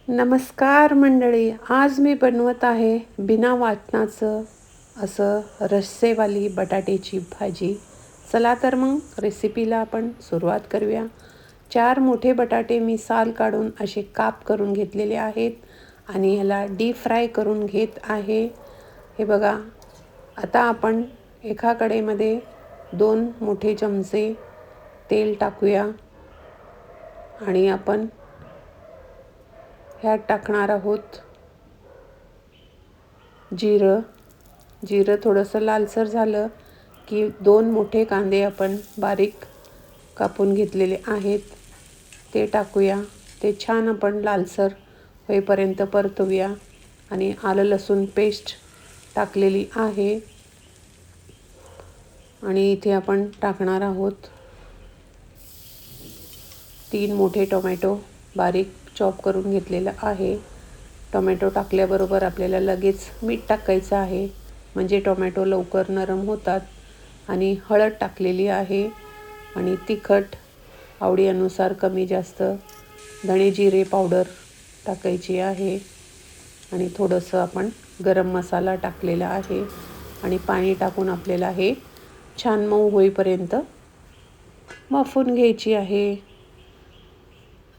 नमस्कार मंडळी, आज मी बनवत आहे बिना वाटणाचं असं रस्सेवाली बटाट्याची भाजी. चला तर मग रेसिपीला आपण सुरुवात करूया. 4 मोठे बटाटे मी साल काढून असे काप करून घेतलेले आहेत आणि ह्याला डीप फ्राय करून घेत आहे. हे बघा, आता आपण एका कढईमध्ये 2 मोठे चमचे तेल टाकूया आणि आपण ह्यात टाकणार आहोत जिरं थोडंसं लालसर झालं की 2 मोठे कांदे आपण बारीक कापून घेतलेले आहेत ते टाकूया. ते छान आपण लालसर होईपर्यंत परतूया आणि आलं लसूण पेस्ट टाकलेली आहे आणि इथे आपण टाकणार आहोत 3 मोठे टोमॅटो बारीक चॉप करून घेतलेलं आहे. टोमॅटो टाकल्याबरोबर आपल्याला लगेच मीठ टाकायचं आहे म्हणजे टोमॅटो लवकर नरम होतात. आणि हळद टाकलेली आहे आणि तिखट आवडीनुसार कमी जास्त, धणे जिरे पावडर टाकायची आहे आणि थोडंसं आपण गरम मसाला टाकलेला आहे आणि पाणी टाकून आपल्याला हे छान मऊ होईपर्यंत वाफवून घ्यायची आहे.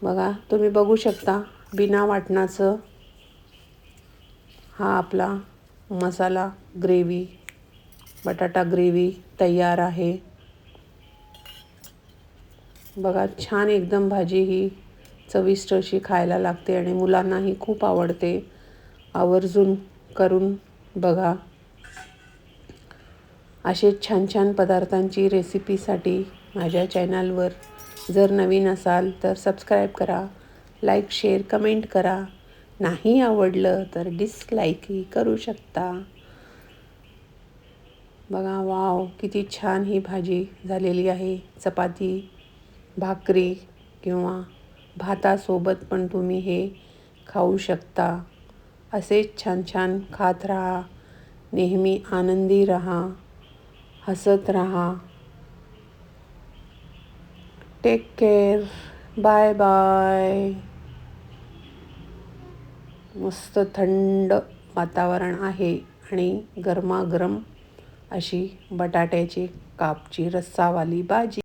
बघा, तुम्ही बघू शकता बिना वाटणाचं हा आपला मसाला ग्रेव्ही, बटाटा ग्रेव्ही तयार आहे. बघा, छान एकदम भाजी ही चविष्ट अशी खायला लागते आणि मुलांनाही खूप आवडते. आवर्जून करून बघा. असे छान छान पदार्थांची रेसिपीसाठी माझ्या चॅनलवर जर नवीन असाल तर सबस्क्राईब करा, लाईक शेअर कमेंट करा. नाही आवडलं तर डिसलाईकही करू शकता. बघा, वाव, किती छान ही भाजी झालेली आहे. चपाती, भाकरी किंवा भातासोबत पण तुम्ही हे खाऊ शकता. असेच छान छान खात राहा, नेहमी आनंदी राहा, हसत राहा. Take care, bye bye. मस्त थंड वातावरण आहे आणि गरमागरम अशी बटाट्याची कापची रस्सावाली भाजी.